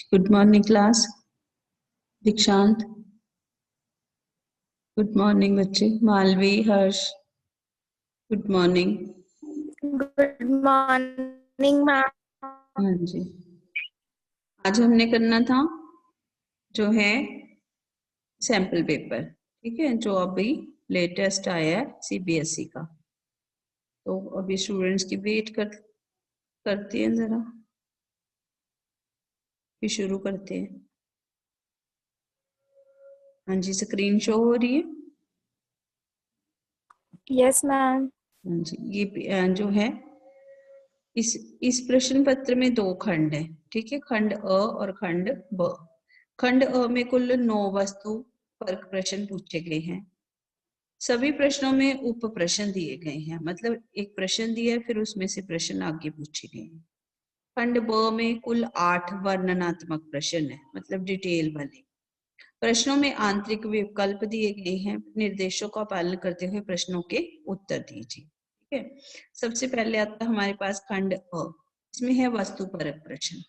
Good morning class. Dikshant, good morning बच्चे। Malvi, Harsh, good morning. Good morning ma'am. हाँ जी, आज हमने करना था जो है सैंपल पेपर, ठीक है, जो अभी लेटेस्ट आया है सीबीएसई का। तो अभी स्टूडेंट्स की वेट करते हैं जरा, फिर शुरू करते हैं। हाँ जी, स्क्रीन शो हो रही है। Yes ma'am. हाँ जी, ये जो है इस प्रश्न पत्र में दो खंड है, ठीक है, खंड अ और खंड ब। खंड अ में कुल 9 वस्तु परक प्रश्न पूछे गए हैं। सभी प्रश्नों में उप प्रश्न दिए गए हैं, मतलब एक प्रश्न दिया है फिर उसमें से प्रश्न आगे पूछे गए हैं। खंड ब में कुल 8 वर्णनात्मक प्रश्न है, मतलब डिटेल वाले। प्रश्नों में आंतरिक विकल्प दिए गए हैं, निर्देशों का पालन करते हुए प्रश्नों के उत्तर दीजिए, ठीक है। सबसे पहले आता है हमारे पास खंड अ, इसमें है वस्तु परक प्रश्न,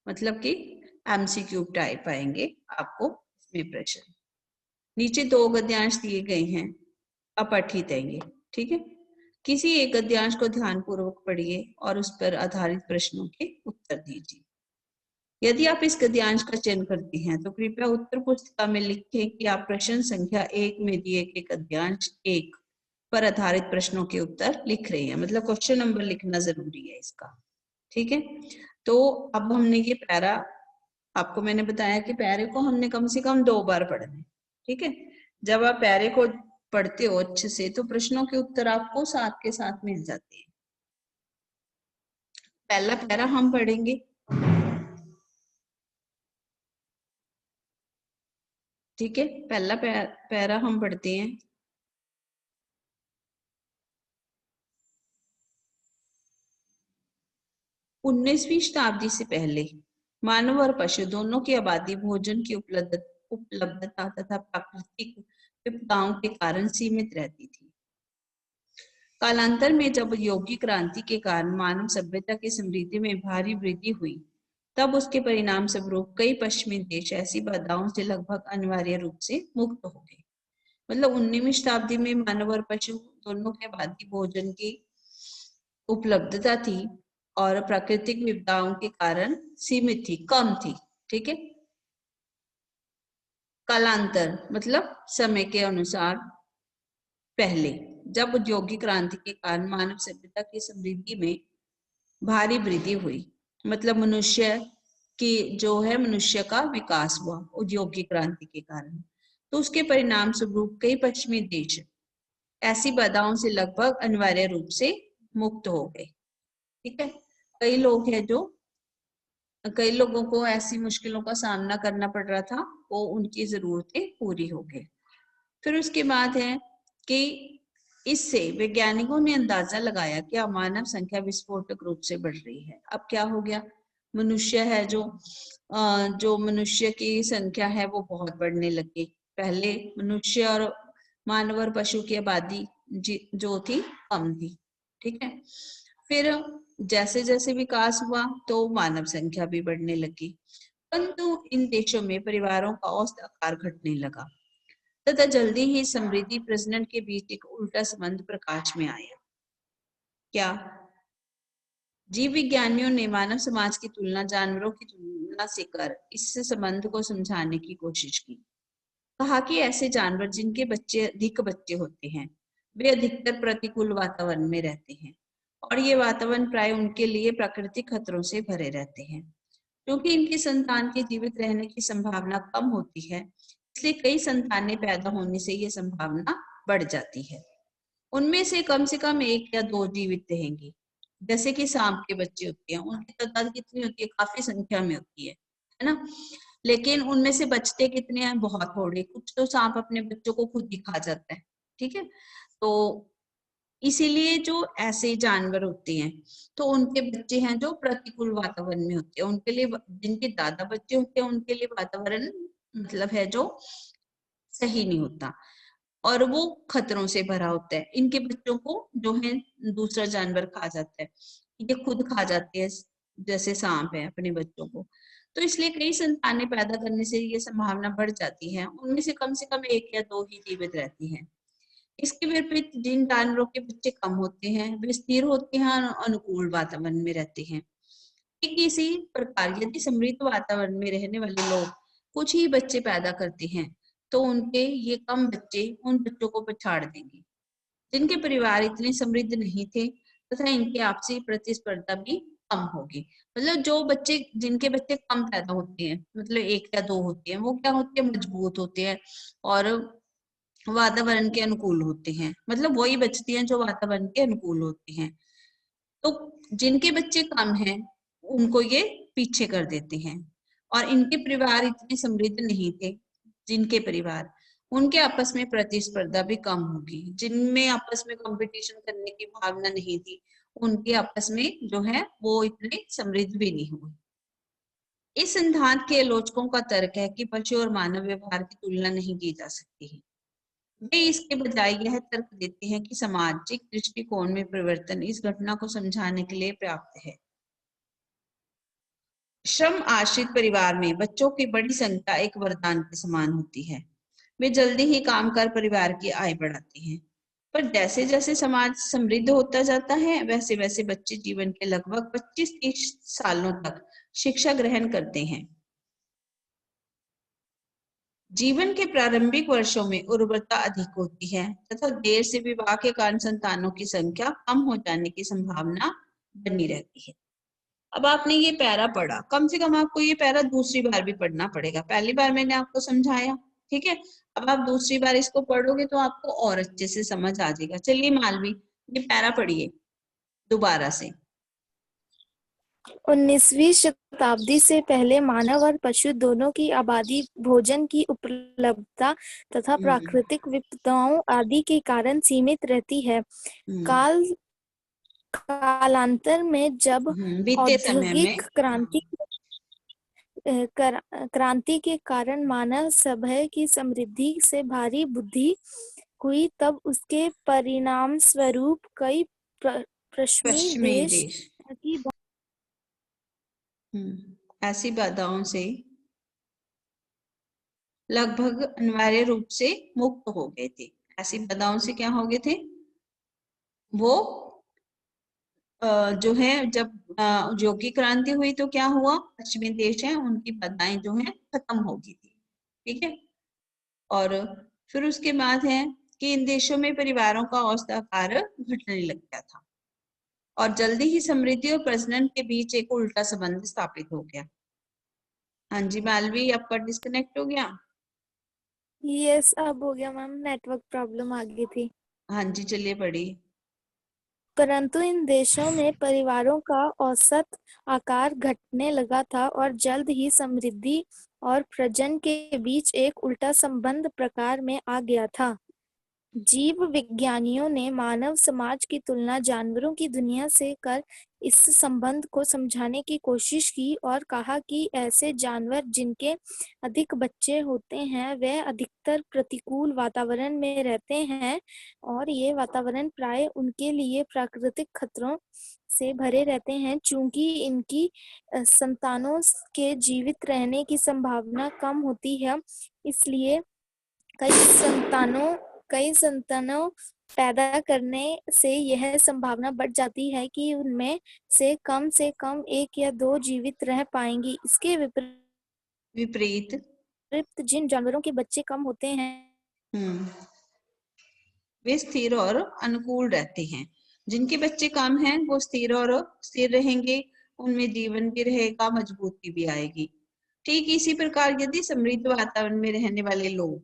मतलब कि एमसीक्यू टाइप आएंगे आपको इसमें प्रश्न। नीचे 2 गद्यांश दिए गए हैं, अपठित है ये, ठीक है। किसी एक गद्यांश को ध्यानपूर्वक पढ़िए और उस पर आधारित प्रश्नों के उत्तर दीजिए। यदि आप इस गद्यांश का चयन करते हैं तो कृपया उत्तर पुस्तिका में लिखें कि आप प्रश्न संख्या 1 में दिए गए गद्यांश 1 पर आधारित प्रश्नों के उत्तर लिख रहे हैं, मतलब क्वेश्चन नंबर लिखना जरूरी है इसका, ठीक है। तो अब हमने ये पैरा, आपको मैंने बताया कि पैरे को हमने कम से कम 2 बार पढ़ना है, ठीक है। जब आप पैरे को पढ़ते हो अच्छे से तो प्रश्नों के उत्तर आपको साथ के साथ मिल जाते हैं। पहला पैरा हम पढ़ेंगे, ठीक है। पहला पैरा हम पढ़ते हैं। उन्नीसवीं शताब्दी से पहले मानव और पशु दोनों की आबादी भोजन की उपलब्धता तथा प्राकृतिक विपदाओं के कारण सीमित रहती थी। कालांतर में जब औद्योगिक क्रांति के कारण मानव सभ्यता की समृद्धि में भारी वृद्धि हुई, तब उसके परिणाम स्वरूप कई पश्चिमी देश ऐसी बाधाओं से लगभग अनिवार्य रूप से मुक्त हो गए। मतलब 19वीं शताब्दी में मानव और पशु दोनों की आबादी भोजन की उपलब्धता थी और प्राकृतिक विपदाओं के कारण सीमित थी, कम थी, ठीक है। कालांतर मतलब समय के अनुसार पहले, जब औद्योगिक क्रांति के कारण मानव सभ्यता की समृद्धि में भारी वृद्धि हुई, मतलब मनुष्य का विकास हुआ औद्योगिक क्रांति के कारण, तो उसके परिणाम स्वरूप कई पश्चिमी देश ऐसी बाधाओं से लगभग अनिवार्य रूप से मुक्त हो गए, ठीक है। कई लोगों को ऐसी मुश्किलों का सामना करना पड़ रहा था, वो उनकी जरूरतें पूरी हो गई। फिर उसके बाद है कि इससे वैज्ञानिकों ने अंदाजा लगाया कि मानव संख्या विस्फोटक रूप से बढ़ रही है। अब क्या हो गया, मनुष्य है जो मनुष्य की संख्या है वो बहुत बढ़ने लगी। पहले मनुष्य और मानव और पशु की आबादी जो थी कम थी, ठीक है। फिर जैसे जैसे विकास हुआ तो मानव संख्या भी बढ़ने लगी, परंतु इन देशों में परिवारों का औसत आकार घटने लगा तथा जल्दी ही समृद्धि प्रजनन के बीच एक उल्टा संबंध प्रकाश में आया। क्या? जीव विज्ञानियों ने मानव समाज की तुलना जानवरों की तुलना से कर इस संबंध को समझाने की कोशिश की। कहा कि ऐसे जानवर जिनके अधिक बच्चे होते हैं वे अधिकतर प्रतिकूल वातावरण में रहते हैं और ये वातावरण प्राय उनके लिए प्राकृतिक खतरों से भरे रहते हैं। क्योंकि इनकी संतान के जीवित रहने की संभावना कम होती है, इसलिए कई संतानें पैदा होने से यह संभावना बढ़ जाती है। उनमें से कम 1 या 2 जीवित रहेंगी। जैसे कि सांप के बच्चे होते हैं, उनकी तादाद कितनी होती है, काफी संख्या में होती है ना। लेकिन उनमें से बचते कितने हैं, बहुत थोड़े। कुछ तो सांप अपने बच्चों को खुद ही खा जाता है, ठीक है। तो इसीलिए जो ऐसे जानवर होते हैं तो उनके बच्चे हैं जो प्रतिकूल वातावरण में होते हैं, उनके लिए जिनके दादा बच्चे होते हैं उनके लिए वातावरण मतलब है जो सही नहीं होता और वो खतरों से भरा होता है। इनके बच्चों को जो है दूसरा जानवर खा जाता है, ये खुद खा जाते हैं, जैसे सांप है अपने बच्चों को। तो इसलिए कई संतानें पैदा करने से ये संभावना बढ़ जाती है, उनमें से कम 1 या 2 ही जीवित रहती हैं। इसके विपरीत जिन जानवरों के बच्चे कम होते हैं वे स्थिर होते हैं और अनुकूल वातावरण में रहते हैं। ठीक इसी प्रकार यदि समृद्ध वातावरण में रहने वाले लोग कुछ ही बच्चे पैदा करते हैं तो उनके ये कम बच्चे उन बच्चों को पछाड़ देंगे जिनके परिवार इतने समृद्ध नहीं थे तथा इनकी आपसी प्रतिस्पर्धा भी कम होगी। मतलब जो बच्चे जिनके बच्चे कम पैदा होते हैं, मतलब 1 या 2 होते हैं, वो क्या होते हैं, मजबूत होते हैं और वातावरण के अनुकूल होते हैं। मतलब वही बचती हैं जो वातावरण के अनुकूल होते हैं। तो जिनके बच्चे कम हैं उनको ये पीछे कर देते हैं और इनके परिवार इतने समृद्ध नहीं थे, जिनके परिवार उनके आपस में प्रतिस्पर्धा भी कम होगी। जिनमें आपस में कंपटीशन करने की भावना नहीं थी उनके आपस में जो है वो इतने समृद्ध भी नहीं हुए। इस सिद्धांत के आलोचकों का तर्क है कि पशु और मानव व्यवहार की तुलना नहीं की जा सकती है। वे इसके बजाय यह तर्क देते हैं कि सामाजिक दृष्टिकोण में परिवर्तन इस घटना को समझाने के लिए पर्याप्त है। श्रम आश्रित परिवार में बच्चों की बड़ी संख्या एक वरदान के समान होती है। वे जल्दी ही काम कर परिवार की आय बढ़ाते हैं। पर जैसे जैसे समाज समृद्ध होता जाता है वैसे वैसे बच्चे जीवन के लगभग 25-30 सालों तक शिक्षा ग्रहण करते हैं। जीवन के प्रारंभिक वर्षों में उर्वरता अधिक होती है तथा देर से विवाह के कारण संतानों की संख्या कम हो जाने की संभावना बनी रहती है। अब आपने ये पैरा पढ़ा, कम से कम आपको ये पैरा दूसरी बार भी पढ़ना पड़ेगा। पहली बार मैंने आपको समझाया, ठीक है, अब आप दूसरी बार इसको पढ़ोगे तो आपको और अच्छे से समझ आ जाएगा। चलिए मालवी, ये पैरा पढ़िए दोबारा से। 19वीं शताब्दी से पहले मानव और पशु दोनों की आबादी भोजन की उपलब्धता तथा प्राकृतिक विपदाओं आदि के कारण सीमित रहती है। कालांतर में जब बीते समय में औद्योगिक क्रांति के कारण मानव सभ्य की समृद्धि से भारी बुद्धि हुई तब उसके परिणाम स्वरूप कई पश्चिमी देश की ऐसी बाधाओं से लगभग अनिवार्य रूप से मुक्त हो गए थे। ऐसी बाधाओं से क्या हो गए थे, वो जो है जब औद्योगिक क्रांति हुई तो क्या हुआ, पश्चिमी देश हैं उनकी बाधाएं जो है खत्म हो गई थी, ठीक है। और फिर उसके बाद है कि इन देशों में परिवारों का औसत आकार घटने लग गया था और जल्दी ही समृद्धि और प्रजनन के बीच एक उल्टा संबंध स्थापित हो गया। हाँ जी मालवी, आपका डिस्कनेक्ट हो गया। यस, अब हो गया मैम, नेटवर्क प्रॉब्लम आ गई थी। हाँ जी, चलिए पढ़िए। परंतु इन देशों में परिवारों का औसत आकार घटने लगा था और जल्द ही समृद्धि और प्रजनन के बीच एक उल्टा संबंध प्रकार में आ गया था। जीव विज्ञानियों ने मानव समाज की तुलना जानवरों की दुनिया से कर इस संबंध को समझाने की कोशिश की और कहा कि ऐसे जानवर जिनके अधिक बच्चे होते हैं वे अधिकतर प्रतिकूल वातावरण में रहते हैं और ये वातावरण प्राय उनके लिए प्राकृतिक खतरों से भरे रहते हैं। चूंकि इनकी संतानों के जीवित रहने की संभावना कम होती है, इसलिए कई संतानों पैदा करने से यह संभावना बढ़ जाती है कि उनमें से कम 1 या 2 जीवित रह पाएंगी। इसके विपरीत जिन जानवरों के बच्चे कम होते हैं वे स्थिर और अनुकूल रहते हैं। जिनके बच्चे कम हैं वो स्थिर रहेंगे, उनमें जीवन भी रहेगा, मजबूती भी आएगी। ठीक इसी प्रकार यदि समृद्ध वातावरण में रहने वाले लोग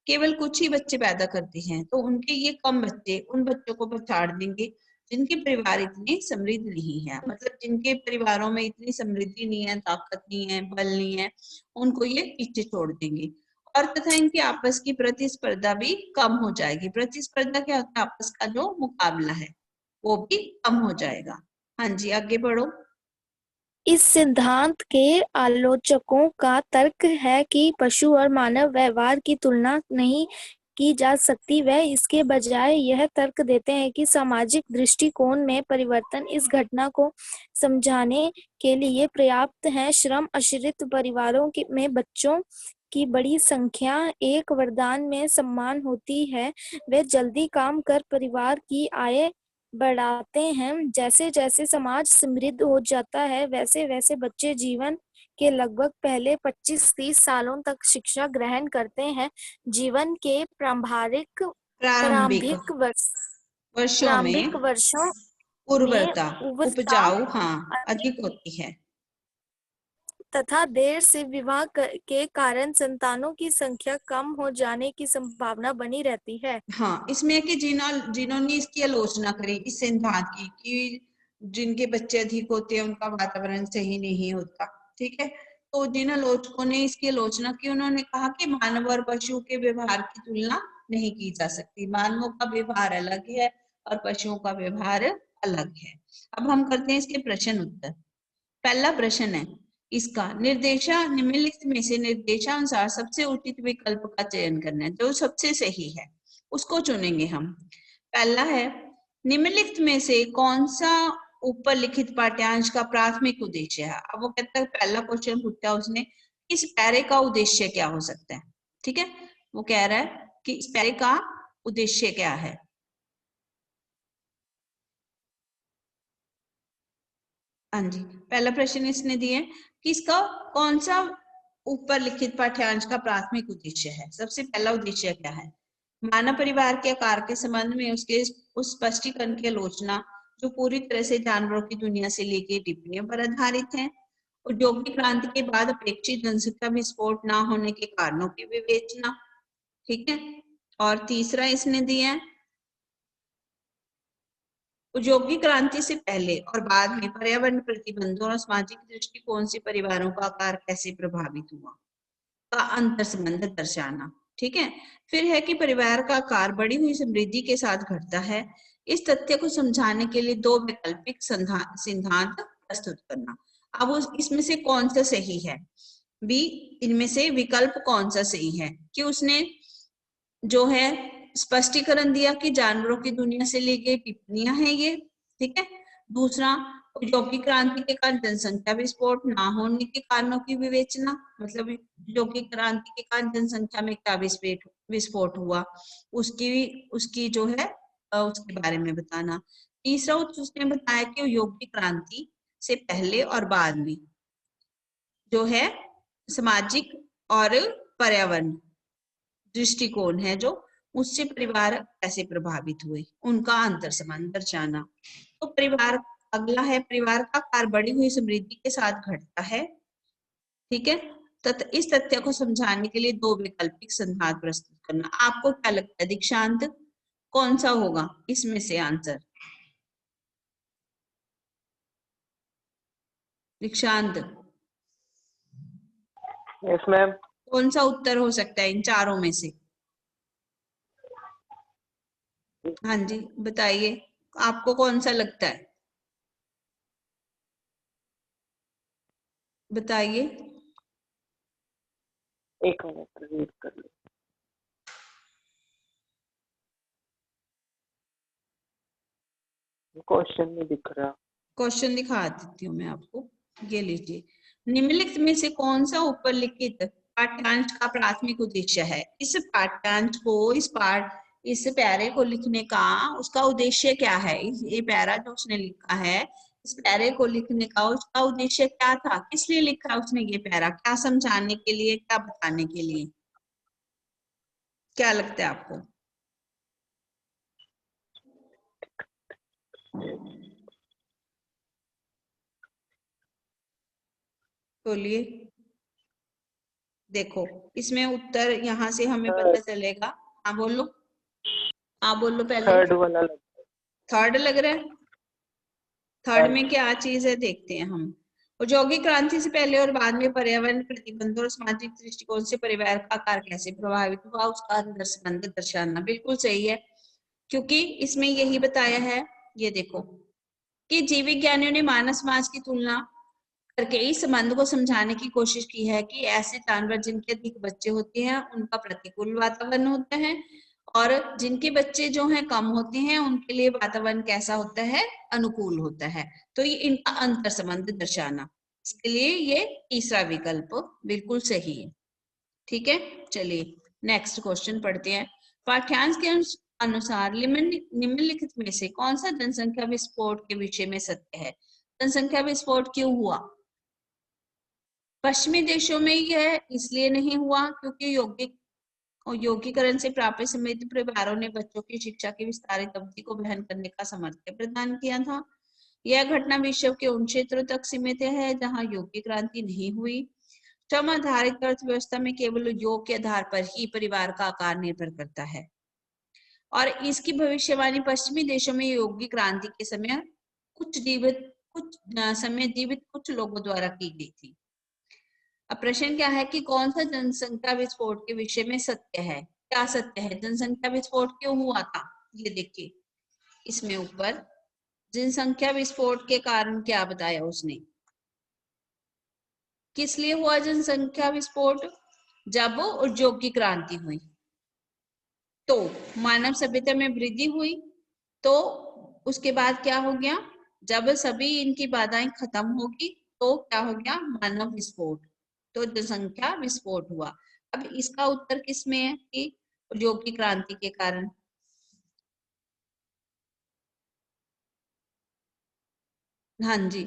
केवल कुछ ही बच्चे पैदा करते हैं तो उनके ये कम बच्चे उन बच्चों को पछाड़ देंगे जिनके परिवार इतने समृद्ध नहीं है। मतलब जिनके परिवारों में इतनी समृद्धि नहीं है, ताकत नहीं है, बल नहीं है, उनको ये पीछे छोड़ देंगे। और तथा इनकी आपस की प्रतिस्पर्धा भी कम हो जाएगी। प्रतिस्पर्धा क्या होता है, आपस का जो मुकाबला है वो भी कम हो जाएगा। हाँ जी, आगे बढ़ो। इस सिद्धांत के आलोचकों का तर्क है कि पशु और मानव व्यवहार की तुलना नहीं की जा सकती, वह इसके बजाय यह तर्क देते हैं कि सामाजिक दृष्टिकोण में परिवर्तन इस घटना को समझाने के लिए पर्याप्त है। श्रम आश्रित परिवारों में बच्चों की बड़ी संख्या एक वरदान में सम्मान होती है। वे जल्दी काम कर परिवार की आय बढ़ाते हैं। जैसे जैसे समाज समृद्ध हो जाता है, वैसे वैसे बच्चे जीवन के लगभग पहले 25-30 सालों तक शिक्षा ग्रहण करते हैं। जीवन के प्रारंभिक प्रारंभिक वर्षों में में उर्वरता उर्वरता उपजाऊ अधिक होती है तथा देर से विवाह के कारण संतानों की संख्या कम हो जाने की संभावना बनी रहती है। हाँ, इसमें कि जिन्होंने इसकी आलोचना करी इस सिद्धांत की कि जिनके बच्चे अधिक होते हैं उनका वातावरण सही नहीं होता, ठीक है। तो जिन आलोचकों ने इसकी आलोचना की, उन्होंने कहा कि मानव और पशु के व्यवहार की तुलना नहीं की जा सकती। मानवों का व्यवहार अलग है और पशुओं का व्यवहार अलग है। अब हम करते हैं इसके प्रश्न उत्तर। पहला प्रश्न है इसका, निम्नलिखित में से निर्देशानुसार सबसे उचित विकल्प का चयन करना है, जो सबसे सही है उसको चुनेंगे हम। पहला है, निम्नलिखित में से कौन सा ऊपर लिखित पाठ्यांश का प्राथमिक उद्देश्य है। अब वो कहता है, पहला क्वेश्चन पूछा उसने, इस पैरे का उद्देश्य क्या हो सकता है, ठीक है। वो कह रहा है कि इस पैरे का उद्देश्य क्या है। हाँ जी, पहला प्रश्न इसने दिया कि इसका कौन सा ऊपर लिखित पाठ्यांश का प्राथमिक उद्देश्य है। सबसे पहला उद्देश्य क्या है, मानव परिवार के आकार के संबंध में उसके उस स्पष्टीकरण की आलोचना जो पूरी तरह से जानवरों की दुनिया से ली गई टिप्पणियों पर आधारित है। औद्योगिक क्रांति के बाद अपेक्षित जनसंख्या विस्फोट ना होने के कारणों की विवेचना, ठीक है। और तीसरा इसने दिया है, औद्योगिक क्रांति से पहले और बाद में पर्यावरण प्रतिबंधों और सामाजिक दृष्टिकोण से परिवारों का आकार कैसे प्रभावित हुआ का अंतर संबंध दर्शाना, ठीक है। फिर है कि परिवार का आकार बढ़ी हुई समृद्धि के साथ घटता है। इस तथ्य को समझाने के लिए दो वैकल्पिक सिद्धांत प्रस्तुत करना। अब इसमें से कौन सा सही है, बी इनमें से विकल्प कौन सा सही है, कि उसने जो है स्पष्टीकरण दिया कि जानवरों की दुनिया से ली गई टिप्पणियां हैं ये, ठीक है। दूसरा, औद्योगिक क्रांति के कारण जनसंख्या विस्फोट ना होने के कारणों की विवेचना, मतलब औद्योगिक क्रांति के कारण जनसंख्या में क्या विस्फोट हुआ उसकी जो है उसके बारे में बताना। तीसरा उसने बताया कि औद्योगिक क्रांति से पहले और बाद में जो है सामाजिक और पर्यावरण दृष्टिकोण है जो उससे परिवार कैसे प्रभावित हुए, उनका अंतर संबंध दर्शाना। तो परिवार, अगला है परिवार का आकार बढ़ी हुई समृद्धि के साथ घटता है, ठीक है। इस तथ्य को समझाने के लिए दो वैकल्पिक सिद्धांत प्रस्तुत करना। आपको क्या लगता है दीक्षांत, कौन सा होगा इसमें से आंसर? दीक्षांत, यस मैम। कौन सा उत्तर हो सकता है इन चारों में से? हाँ जी बताइए, आपको कौन सा लगता है, बताइए। एक मिनट रीड कर लो। क्वेश्चन नहीं दिख रहा। क्वेश्चन दिखा देती हूँ मैं आपको, ये लीजिए। निम्नलिखित में से कौन सा ऊपर लिखित पाठ्यांश का प्राथमिक उद्देश्य है। इस पाठ्यांश को इस पैरे को लिखने का उसका उद्देश्य क्या है। ये पैरा जो उसने लिखा है, इस पैरे को लिखने का उसका उद्देश्य क्या था, किस लिए लिखा उसने ये पैरा, क्या समझाने के लिए, क्या बताने के लिए, क्या लगता है आपको? बोलिए। देखो इसमें उत्तर यहाँ से हमें पता चलेगा। हाँ बोलो, हाँ बोलो पहले। थर्ड वाला थर्ड लग रहा है, थर्ड में क्या चीज है देखते हैं हम। औद्योगिक क्रांति से पहले और बाद में पर्यावरण प्रतिबंधों और सामाजिक दृष्टिकोण से परिवार का आकार कैसे प्रभावित हुआ उसका अंतर संबंध दर्शाना। बिल्कुल सही है, क्योंकि इसमें यही बताया है, ये देखो कि जीव विज्ञानियों ने मानव समाज की तुलना करके इस संबंध को समझाने की कोशिश की है कि ऐसे जानवर जिनके अधिक बच्चे होते हैं उनका प्रतिकूल वातावरण होता है, और जिनके बच्चे जो हैं कम होते हैं उनके लिए वातावरण कैसा होता है, अनुकूल होता है। तो ये इनका अंतर संबंध दर्शाना, इसके लिए ये तीसरा विकल्प बिल्कुल सही है। ठीक है, चलिए नेक्स्ट क्वेश्चन पढ़ते हैं। पाठ्यांश के अनुसार निम्नलिखित में से कौन सा जनसंख्या विस्फोट के विषय में सत्य है? जनसंख्या विस्फोट क्यों हुआ? पश्चिमी देशों में यह इसलिए नहीं हुआ क्योंकि यौगिकरण से प्राप्त समृद्ध परिवारों ने बच्चों की शिक्षा की विस्तारित अवधि को वहन करने का सामर्थ्य प्रदान किया था। यह घटना विश्व के उन क्षेत्रों तक सीमित है जहां यौगिक क्रांति नहीं हुई। श्रम आधारित अर्थव्यवस्था में केवल योग के आधार पर ही परिवार का आकार निर्भर करता है और इसकी भविष्यवाणी पश्चिमी देशों में यौगिक क्रांति के समय कुछ जीवित कुछ लोगों द्वारा की गई थी। अब प्रश्न क्या है कि कौन सा जनसंख्या विस्फोट के विषय में सत्य है? क्या सत्य है? जनसंख्या विस्फोट क्यों हुआ था? ये देखिए इसमें ऊपर जनसंख्या विस्फोट के कारण क्या बताया उसने, किस लिए हुआ जनसंख्या विस्फोट? जब औद्योगिक क्रांति हुई तो मानव सभ्यता में वृद्धि हुई, तो उसके बाद क्या हो गया, जब सभी इनकी बाधाएं खत्म होगी तो क्या हो गया, मानव विस्फोट, तो जनसंख्या विस्फोट हुआ। अब इसका उत्तर किसमें है कि औद्योगिक क्रांति के कारण। हाँ जी,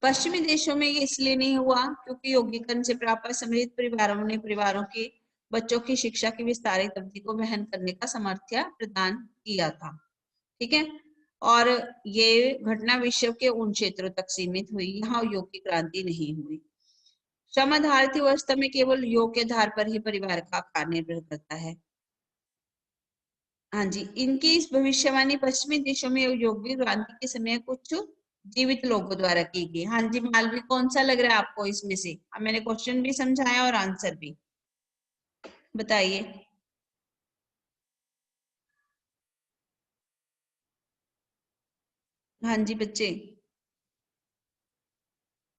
पश्चिमी देशों में ये इसलिए नहीं हुआ क्योंकि यौगिकरण से प्राप्त समृद्ध परिवारों के बच्चों की शिक्षा की विस्तारित अवधि को वहन करने का सामर्थ्य प्रदान किया था। ठीक है, और ये घटना विश्व के उन क्षेत्रों तक सीमित हुई यहाँ यौगिक क्रांति नहीं हुई। श्रम आधारित व्यवस्था में केवल योग के आधार पर ही परिवार का आकार निर्भर करता है। हाँ जी, इनकी इस भविष्यवाणी पश्चिमी देशों में यौगिक क्रांति के समय कुछ जीवित लोगों द्वारा की गई। हाँ जी मालवी, कौन सा लग रहा है आपको इसमें से? अब मैंने क्वेश्चन भी समझाया और आंसर भी, बताइए। हाँ जी बच्चे,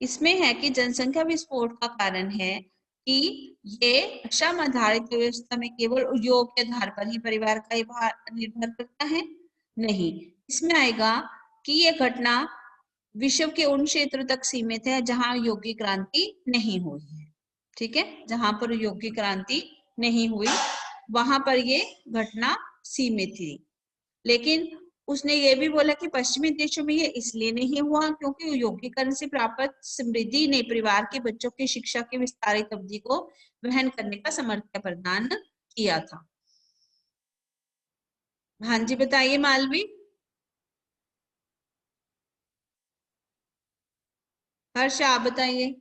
इसमें है कि जनसंख्या विस्फोट का कारण है कि ये श्रम आधारित व्यवस्था में केवल योग के आधार पर ही परिवार का निर्भर करता है, नहीं। इसमें आएगा कि ये घटना विश्व के उन क्षेत्रों तक सीमित है जहां यौगिक क्रांति नहीं हुई है। ठीक है, जहां पर यौगिक क्रांति नहीं हुई वहां पर ये घटना सीमित थी। लेकिन उसने ये भी बोला कि पश्चिमी देशों में ये इसलिए नहीं हुआ क्योंकि यौगिकरण से प्राप्त समृद्धि ने परिवार के बच्चों की शिक्षा की विस्तारित अवधि को वहन करने का सामर्थ्य प्रदान किया था। हाँ जी बताइए मालवी। हर्ष आप बताइए।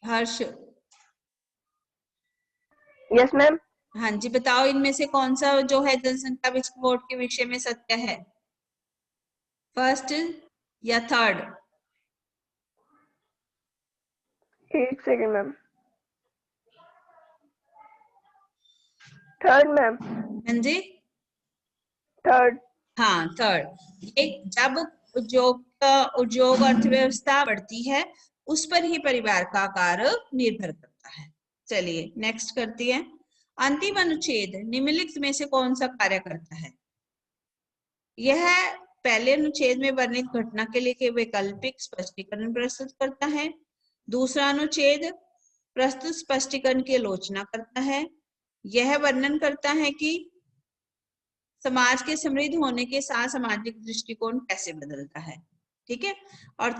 हर्ष। Yes ma'am. हाँ जी बताओ, इनमें से कौन सा जो है जनसंख्या विस्फोट के विषय में सत्य है, फर्स्ट या थर्ड? एक सेकेंड मैम। Third ma'am. हाँ जी, थर्ड। हाँ थर्ड। ये जब उद्योग अर्थव्यवस्था बढ़ती है उस पर ही परिवार का आकार निर्भर करता है। चलिए नेक्स्ट करती है। अंतिम अनुच्छेद निम्नलिखित में से कौन सा कार्य करता है? यह पहले अनुच्छेद में वर्णित घटना के लिए वैकल्पिक स्पष्टीकरण प्रस्तुत करता है। दूसरा अनुच्छेद प्रस्तुत स्पष्टीकरण की आलोचना करता है। यह वर्णन करता है कि समाज के समृद्ध होने के साथ सामाजिक दृष्टिकोण कैसे बदलता है। ठीक है, और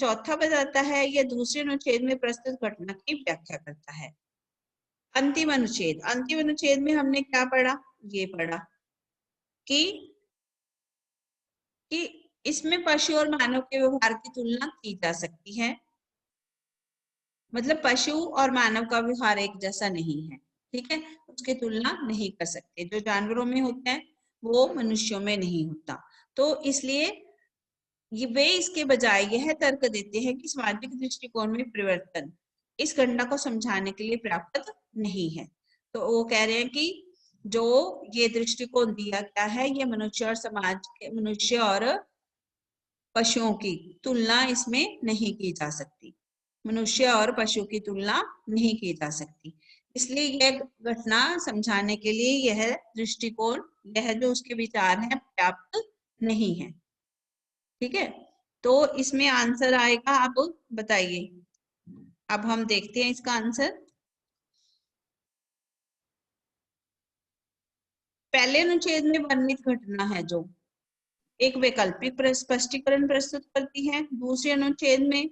चौथा बताता है यह दूसरे अनुच्छेद में प्रस्तुत घटना की व्याख्या करता है। अंतिम अनुच्छेद में हमने क्या पढ़ा? ये पढ़ा कि इसमें पशु और मानव के व्यवहार की तुलना की जा सकती है, मतलब पशु और मानव का व्यवहार एक जैसा नहीं है। ठीक है, उसकी तुलना नहीं कर सकते, जो जानवरों में होता है वो मनुष्यों में नहीं होता। तो इसलिए वे इसके बजाय यह तर्क देते हैं कि सामाजिक दृष्टिकोण में परिवर्तन इस घटना को समझाने के लिए पर्याप्त नहीं है। तो वो कह रहे हैं कि जो ये दृष्टिकोण दिया गया है ये मनुष्य और पशुओं की तुलना इसमें नहीं की जा सकती, मनुष्य और पशु की तुलना नहीं की जा सकती। इसलिए यह घटना समझाने के लिए यह दृष्टिकोण, यह जो उसके विचार हैं, पर्याप्त नहीं है। ठीक है, तो इसमें आंसर आएगा, आप बताइए। अब हम देखते हैं इसका आंसर। पहले अनुच्छेद में वर्णित घटना है जो एक वैकल्पिक स्पष्टीकरण प्रस्तुत करती है, दूसरे अनुच्छेद में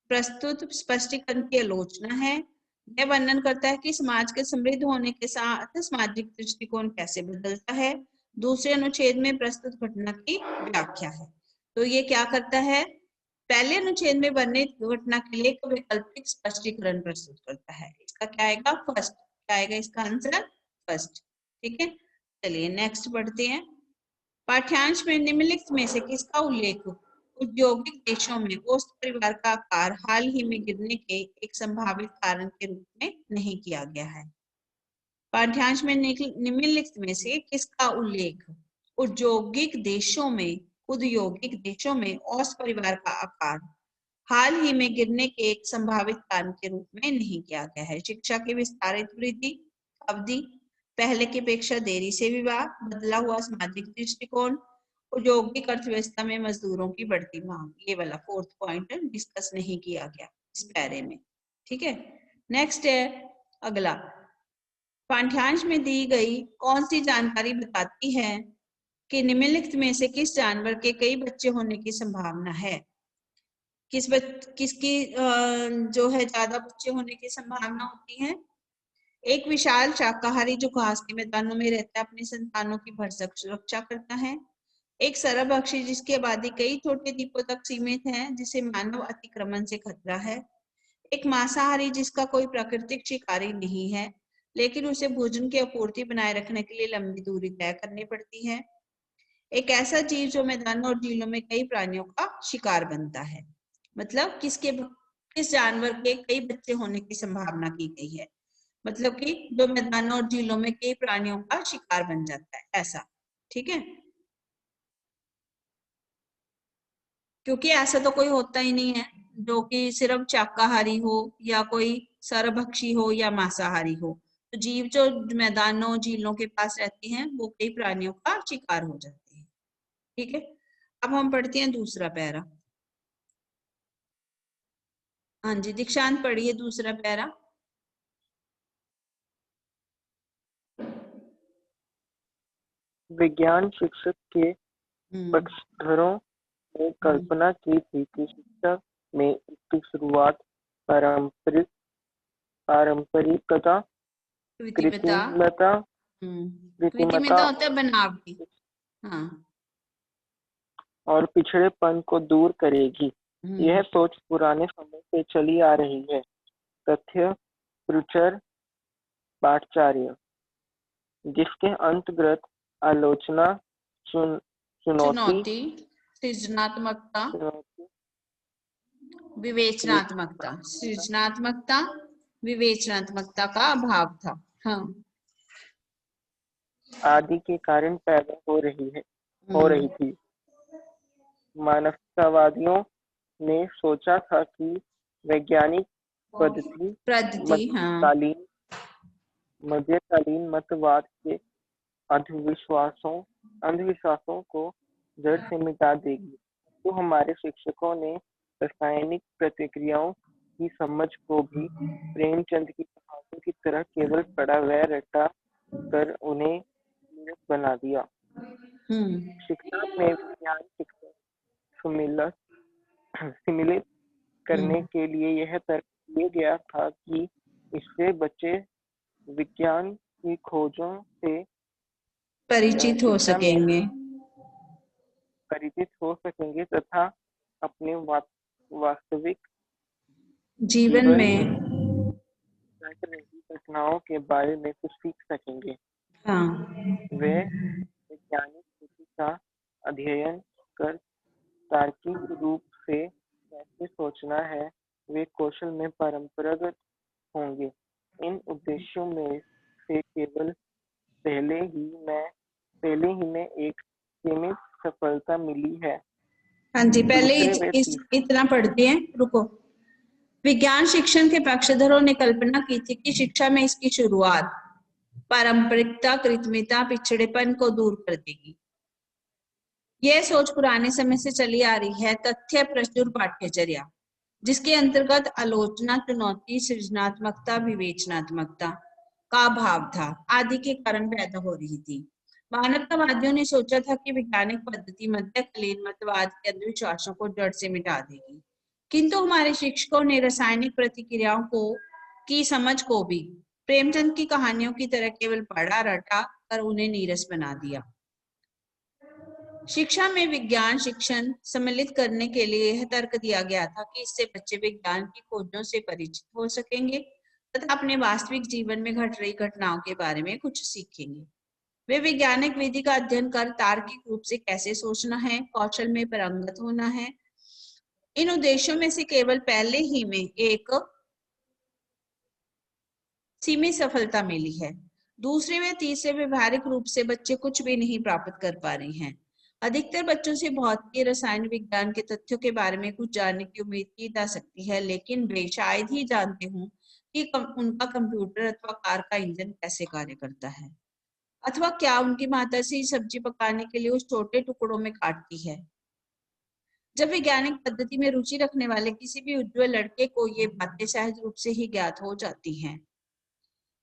प्रस्तुत स्पष्टीकरण की आलोचना है। यह वर्णन करता है कि समाज के समृद्ध होने के साथ सामाजिक दृष्टिकोण कैसे बदलता है। दूसरे अनुच्छेद में प्रस्तुत घटना की व्याख्या है। तो ये क्या करता है, पहले अनुच्छेद में वर्णित घटना के लिए एक वैकल्पिक स्पष्टीकरण प्रस्तुत करता है। इसका क्या आएगा, फर्स्ट। क्या आएगा इसका आंसर, फर्स्ट। ठीक है, चलिए नेक्स्ट पढ़ते हैं। पाठ्यांश में निम्नलिखित में से किसका उल्लेख औद्योगिक देशों में औसत परिवार का आकार हाल ही में गिरने के एक संभावित कारण के रूप में नहीं किया गया है। पाठ्यांश में निम्नलिखित में से किसका उल्लेख औद्योगिक देशों में औसत परिवार का आकार हाल ही में गिरने के एक संभावित कारण के रूप में नहीं किया गया है। शिक्षा की विस्तारित वृद्धि अवधि, पहले की अपेक्षा देरी से विवाह, बदला हुआ सामाजिक दृष्टिकोण, औद्योगिक अर्थव्यवस्था में मजदूरों की बढ़ती मांग। ये वाला फोर्थ पॉइंट डिस्कस नहीं किया गया इस पैरे में। ठीक है, नेक्स्ट है अगला। पाठ्यांश में दी गई कौन सी जानकारी बताती है कि निम्नलिखित में से किस जानवर के कई बच्चे होने की संभावना है। किसकी जो है ज्यादा बच्चे होने की संभावना होती है। एक विशाल शाकाहारी जो घास के मैदानों में रहता है, अपनी संतानों की भरसक सुरक्षा करता है। एक सर्वभक्षी जिसकी आबादी कई छोटे द्वीपों तक सीमित है, जिसे मानव अतिक्रमण से खतरा है। एक मांसाहारी जिसका कोई प्राकृतिक शिकारी नहीं है, लेकिन उसे भोजन की आपूर्ति बनाए रखने के लिए लंबी दूरी तय करनी पड़ती है। एक ऐसा जीव जो मैदानों और झीलों में कई प्राणियों का शिकार बनता है। मतलब किस जानवर के कई बच्चे होने की संभावना की गई है, मतलब कि जो मैदानों और झीलों में कई प्राणियों का शिकार बन जाता है, ऐसा। ठीक है, क्योंकि ऐसा तो कोई होता ही नहीं है जो कि सिर्फ शाकाहारी हो या कोई सर्वभक्षी हो या मांसाहारी हो। तो जीव जो मैदानों झीलों के पास रहती हैं वो कई प्राणियों का शिकार हो जाते हैं। ठीक है, अब हम पढ़ते हैं दूसरा पैरा। हाँ जी, दीक्षांत पढ़िए दूसरा पैरा। विज्ञान शिक्षक के पक्षधरों ने कल्पना की थी कि शिक्षा में इसकी शुरुआत पारंपरिकता, कृत्रिमता होता है बनावटी, हाँ, और पिछड़ेपन को दूर करेगी। यह सोच पुराने समय से चली आ रही है। तथ्य प्रचुर पाठचार्य, जिसके अंतर्गत आलोचना, चुनौती, सृजनात्मकता, विवेचनात्मकता का अभाव था। हाँ, आदि के कारण पैदा हो रही थी। मानवतावादियों ने सोचा था कि वैज्ञानिक पद्धति मध्यकालीन मतवाद के अंधविश्वासों को जड़ से मिटा देगी। तो हमारे शिक्षकों ने रासायनिक प्रतिक्रियाओं की समझ को भी प्रेमचंद की कहानियों की तरह केवल पढ़ा व रटा कर उन्हें बना दिया। शिक्षा में विज्ञान शिक्षा सम्मिलित करने के लिए यह तर्क दिया गया था कि इससे बच्चे विज्ञान की खोजों से परिचित हो सकेंगे तथा अपने वास्तविक जीवन में घटनाओं के बारे में कुछ सीख सकेंगे। हाँ, वे वैज्ञानिक स्थिति का अध्ययन कर तार्किक रूप से कैसे सोचना है, वे कौशल में परंपरागत होंगे। इन उद्देश्यों में से केवल पहले ही में एक सीमित सफलता मिली है। हाँ जी, पहले इतना पढ़ते हैं, रुको। विज्ञान शिक्षण के पक्षधरों ने कल्पना की थी कि शिक्षा में इसकी शुरुआत पारंपरिकता, कृत्रिमता, पिछड़ेपन को दूर कर देगी। यह सोच पुराने समय से चली आ रही है। तथ्य प्रचुर पाठ्यचर्या, जिसके अंतर्गत आलोचना, चुनौती, सृजनात्मकता, विवेचनात्मकता का भाव था आदि के कारण पैदा हो रही थी। मानवतावादियों ने सोचा था कि वैज्ञानिक पद्धति मध्यकालीन मतवाद के अंधविश्वासों को जड़ से मिटा देगी, किंतु हमारे शिक्षकों ने रासायनिक प्रतिक्रियाओं को की समझ को भी प्रेमचंद की कहानियों की तरह केवल पढ़ा रटा कर उन्हें नीरस बना दिया। शिक्षा में विज्ञान शिक्षण सम्मिलित करने के लिए यह तर्क दिया गया था कि इससे बच्चे विज्ञान की खोजों से परिचित हो सकेंगे तथा अपने वास्तविक जीवन में घट रही घटनाओं के बारे में कुछ सीखेंगे। वे वैज्ञानिक विधि का अध्ययन कर तार्किक रूप से कैसे सोचना है, कौशल में पारंगत होना है। इन उद्देश्यों में से केवल पहले ही में एक सीमित सफलता मिली है। दूसरे व तीसरे व्यवहारिक रूप से बच्चे कुछ भी नहीं प्राप्त कर पा रहे हैं। अधिकतर बच्चों से भौतिकी, रसायन विज्ञान के तथ्यों के बारे में कुछ जानने की उम्मीद की जा सकती है, लेकिन वे शायद ही जानते हों कि उनका कंप्यूटर अथवा कार का इंजन कैसे कार्य करता है, अथवा क्या उनकी माता से सब्जी पकाने के लिए उस छोटे टुकड़ों में काटती है। जब वैज्ञानिक पद्धति में रुचि रखने वाले किसी भी उज्ज्वल लड़के को ये बातें सहज रूप से ही ज्ञात हो जाती हैं।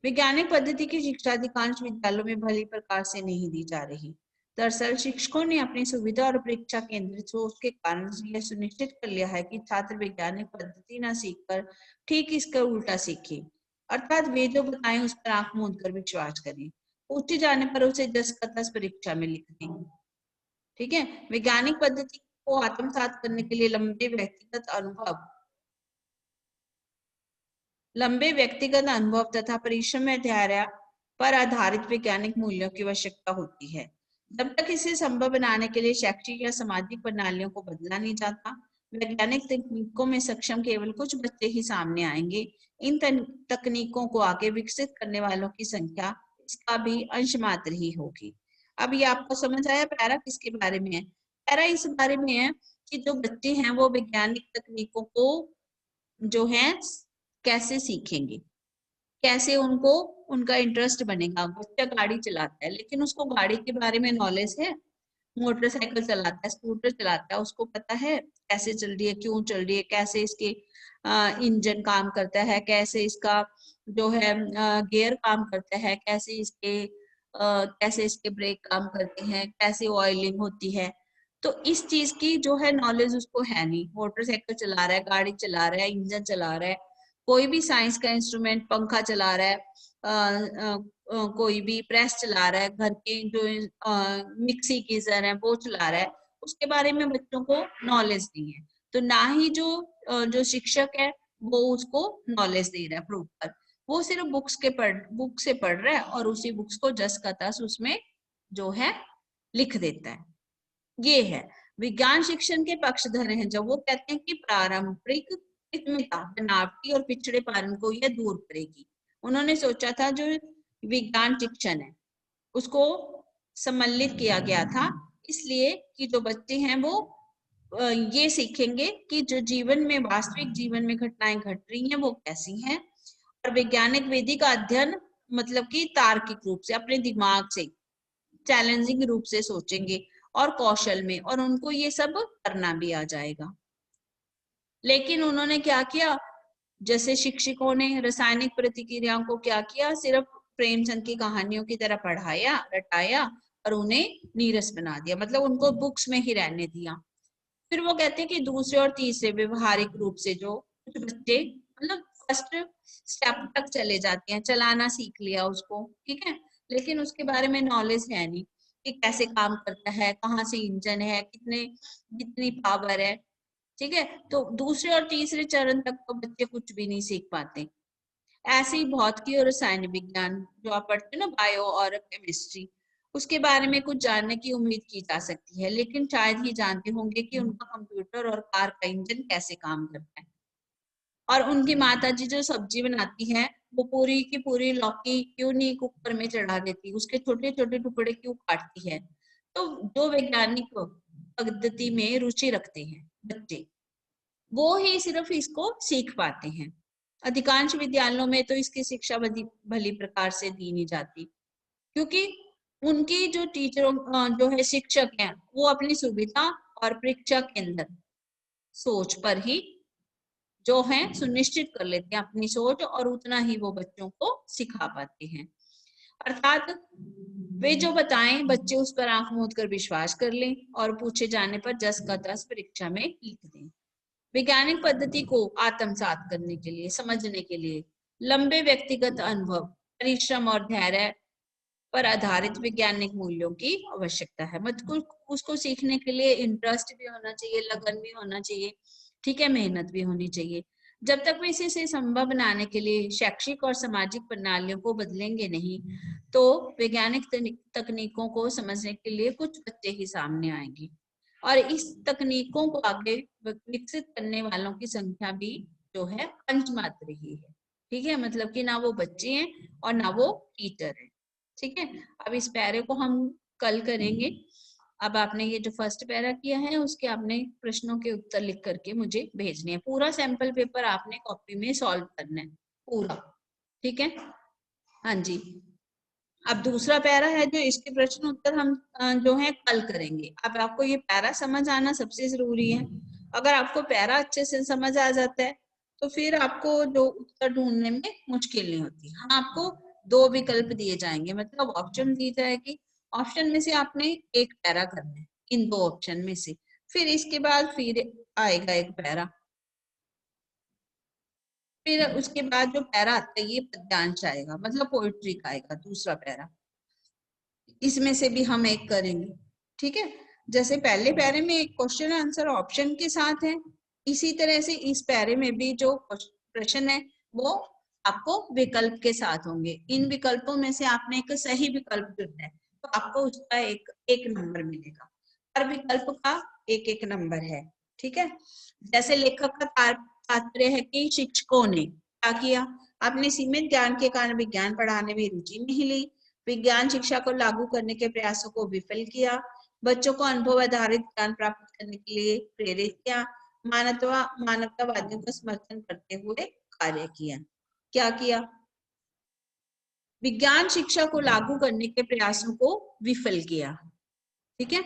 वैज्ञानिक पद्धति की शिक्षा अधिकांश विद्यालयों में भली प्रकार से नहीं दी जा रही। दरअसल शिक्षकों ने अपनी सुविधा और परीक्षा केंद्रित सोच के कारण यह सुनिश्चित कर लिया है कि छात्र वैज्ञानिक पद्धति न सीखकर ठीक इसका उल्टा सीखे, अर्थात वे जो बताएं उस पर आंख मूंद कर विश्वास करें, पूछे जाने पर उसे जस का तस परीक्षा में लिख दें। ठीक है। वैज्ञानिक पद्धति को आत्मसात करने के लिए लंबे व्यक्तिगत अनुभव तथा परिश्रम में धैर्य पर आधारित वैज्ञानिक मूल्यों की आवश्यकता होती है। जब तक इसे संभव बनाने के लिए शैक्षिक या सामाजिक प्रणालियों को बदला नहीं जाता, वैज्ञानिक तकनीकों में सक्षम केवल कुछ बच्चे ही सामने आएंगे। इन तकनीकों को आगे विकसित करने वालों की संख्या इसका भी अंश मात्र ही होगी। अब ये आपको समझ आया पैरा किसके बारे में है? पैरा इस बारे में है कि जो बच्चे हैं वो वैज्ञानिक तकनीकों को जो है कैसे सीखेंगे, कैसे उनको उनका इंटरेस्ट बनेगा। बच्चा गाड़ी चलाता है लेकिन उसको गाड़ी के बारे में नॉलेज है, मोटरसाइकिल चलाता है, स्कूटर चलाता है, उसको पता है कैसे चल रही है, क्यों चल रही है, कैसे इसके इंजन काम करता है, कैसे इसका जो है गियर काम करता है, कैसे इसके ब्रेक काम करते हैं, कैसे ऑयलिंग होती है। तो इस चीज की जो है नॉलेज उसको है नहीं। मोटरसाइकिल चला रहा है, गाड़ी चला रहा है, इंजन चला रहा है, कोई भी साइंस का इंस्ट्रूमेंट, पंखा चला रहा है, कोई भी प्रेस चला रहा है, घर के जो मिक्सी गीजर है वो चला रहा है, उसके बारे में बच्चों को नॉलेज नहीं है। तो ना ही जो शिक्षक है वो उसको नॉलेज दे रहा है प्रॉपर, वो सिर्फ बुक से पढ़ रहा है और उसी बुक्स को जस का तस उसमें जो है लिख देता है। ये है विज्ञान शिक्षण के पक्षधर हैं जब वो कहते हैं कि पारंपरिक बनावटी और पिछड़ेपन को यह दूर करेगी। उन्होंने सोचा था जो विज्ञान शिक्षण है उसको सम्मिलित किया गया था इसलिए कि जो बच्चे हैं वो ये सीखेंगे कि जो जीवन में वास्तविक जीवन में घटनाएं घट रही हैं वो कैसी हैं, और वैज्ञानिक विधि का अध्ययन मतलब कि तार्किक रूप से अपने दिमाग से चैलेंजिंग रूप से सोचेंगे और कौशल में, और उनको ये सब करना भी आ जाएगा। लेकिन उन्होंने क्या किया, जैसे शिक्षकों ने रासायनिक प्रतिक्रियाओं को क्या किया, सिर्फ प्रेमचंद की कहानियों की तरह पढ़ाया रटाया और उन्हें नीरस बना दिया, मतलब उनको बुक्स में ही रहने दिया। फिर वो कहते हैं कि दूसरे और तीसरे व्यवहारिक रूप से जो कुछ बच्चे मतलब फर्स्ट स्टेप तक चले जाते हैं, चलाना सीख लिया उसको, ठीक है, लेकिन उसके बारे में नॉलेज है नहीं कि कैसे काम करता है, कहाँ से इंजन है, कितनी पावर है, ठीक है। तो दूसरे और तीसरे चरण तक तो बच्चे कुछ भी नहीं सीख पाते। ऐसे ही भौतिकी और रसायन विज्ञान जो आप पढ़ते हो ना, बायो और केमिस्ट्री, उसके बारे में कुछ जानने की उम्मीद की जा सकती है, लेकिन शायद ही जानते होंगे कि उनका कंप्यूटर और कार का इंजन कैसे काम करता है, और उनकी माताजी जो सब्जी बनाती है वो पूरी की पूरी लौकी क्यों नहीं कुकर में चढ़ा देती, उसके छोटे छोटे टुकड़े क्यों काटती है। तो जो वैज्ञानिक पद्धति में रुचि रखते हैं बच्चे वो ही सिर्फ इसको सीख पाते हैं। अधिकांश विद्यालयों में तो इसकी शिक्षा भली प्रकार से दी नहीं जाती, क्योंकि उनकी जो टीचरों जो है शिक्षक हैं वो अपनी सुविधा और परीक्षा केंद्र सोच पर ही जो है सुनिश्चित कर लेते हैं अपनी सोच, और उतना ही वो बच्चों को सिखा पाते हैं। अर्थात वे जो बताएं बच्चे उस पर आंख मूंद कर विश्वास कर लें और पूछे जाने पर जस का तस परीक्षा में लिख दें। वैज्ञानिक पद्धति को आत्मसात करने के लिए, समझने के लिए लंबे व्यक्तिगत अनुभव, परिश्रम और धैर्य पर आधारित वैज्ञानिक मूल्यों की आवश्यकता है। मतलब उसको सीखने के लिए इंटरेस्ट भी होना चाहिए, लगन भी होना चाहिए, ठीक है, मेहनत भी होनी चाहिए। जब तक वे इसे संभव बनाने के लिए शैक्षिक और सामाजिक प्रणालियों को बदलेंगे नहीं, तो वैज्ञानिक तकनीकों को समझने के लिए कुछ बच्चे ही सामने आएंगे, और इस तकनीकों को आगे विकसित करने वालों की संख्या भी जो है पंचमात्र ही है, ठीक है। मतलब कि ना वो बच्चे हैं और ना वो टीचर है, ठीक है। अब इस पैरे को हम कल करेंगे। अब आपने ये जो फर्स्ट पैरा किया है उसके आपने प्रश्नों के उत्तर लिख करके मुझे भेजने हैं। पूरा सैंपल पेपर आपने कॉपी में सॉल्व करना है पूरा, ठीक है। हाँ जी। अब दूसरा पैरा है जो इसके प्रश्न उत्तर हम जो है कल करेंगे। अब आपको ये पैरा समझ आना सबसे जरूरी है। अगर आपको पैरा अच्छे से समझ आ जाता है तो फिर आपको जो उत्तर ढूंढने में मुश्किल नहीं होती। हाँ, आपको 2 विकल्प दिए जाएंगे, मतलब ऑप्शन दी जाएगी, ऑप्शन में से आपने एक पैरा करना है इन 2 ऑप्शन में से, फिर इसके बाद फिर आएगा एक पैरा, फिर उसके बाद जो पैरा आता है ये पद्यांश आएगा, मतलब पोएट्री का आएगा दूसरा पैरा। इसमें से भी हम एक करेंगे, ठीक है। जैसे पहले पैरे में एक क्वेश्चन आंसर ऑप्शन के साथ है, इसी तरह से इस पैरे में भी जो प्रश्न है वो आपको विकल्प के साथ होंगे। इन विकल्पों में से आपने एक सही विकल्प चुनना है तो आपको उसका एक नंबर मिलेगा। हर विकल्प का एक नंबर है, ठीक है। जैसे लेखक का तात्पर्य है कि शिक्षकों ने क्या किया, आपने सीमित ज्ञान के कारण विज्ञान पढ़ाने में रुचि नहीं ली, विज्ञान शिक्षा को लागू करने के प्रयासों को विफल किया, बच्चों को अनुभव आधारित ज्ञान प्राप्त करने के लिए प्रेरित किया, मानवतावादियों का समर्थन करते हुए कार्य किया। क्या किया? विज्ञान शिक्षा को लागू करने के प्रयासों को विफल किया, ठीक है।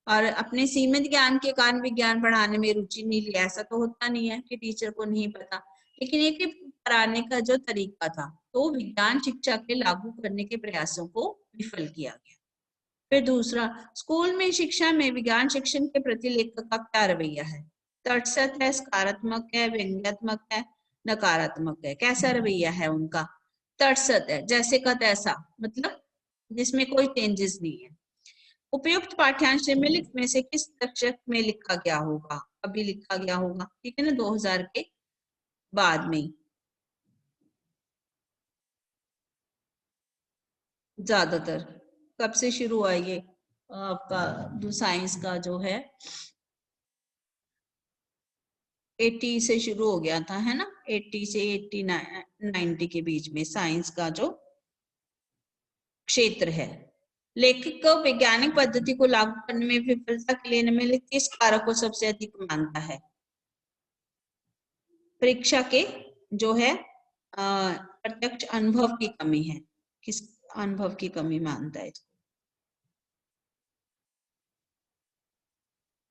और अपने सीमित ज्ञान के कारण विज्ञान पढ़ाने में रुचि नहीं ली। ऐसा तो होता नहीं है कि टीचर को नहीं पता, लेकिन ये कि पढ़ाने का जो तरीका था तो विज्ञान शिक्षा के लागू करने के प्रयासों को विफल किया गया। फिर दूसरा, स्कूल में शिक्षा में विज्ञान शिक्षण के प्रति लेखक का क्या रवैया है? तटस्थ है, सकारात्मक है, व्यंग्यात्मक है, नकारात्मक है? कैसा रवैया है उनका? तटस्थ है, जैसे का तैसा, मतलब जिसमें कोई चेंजेस नहीं है। उपयुक्त पाठ्यांश निम्नलिखित में से किस दशक में लिखा गया होगा? अभी लिखा गया होगा, ठीक है ना, 2000 के बाद में ज्यादातर। कब से शुरू हुआ ये आपका जो साइंस का जो है 80 से शुरू हो गया था, है ना, 80 से 90 के बीच में साइंस का जो क्षेत्र है। लेखक को वैज्ञानिक पद्धति को लागू करने में विफलता के लिए निम्नलिखित किस कारक को सबसे अधिक मानता है? परीक्षा के जो है प्रत्यक्ष अनुभव की कमी है। किस अनुभव की कमी मानता है?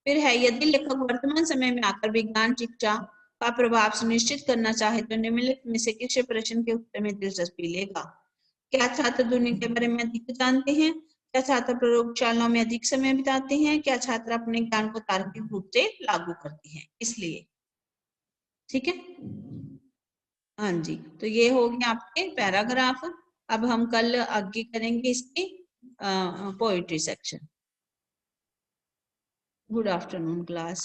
फिर है, यदि लेखक वर्तमान समय में आकर विज्ञान शिक्षा का प्रभाव सुनिश्चित करना चाहे तो निम्नलिखित में से किस प्रश्न के उत्तर में दिलचस्पी लेगा? क्या छात्र दुनिया के बारे में अधिक जानते हैं? क्या छात्र प्रयोगशालाओं में अधिक समय बिताते हैं? क्या छात्र अपने ज्ञान को तार्किक रूप से लागू करते हैं? इसलिए, ठीक है। हाँ जी, तो ये हो गया आपके पैराग्राफ। अब हम कल आगे करेंगे इसकी poetry section. Good afternoon class.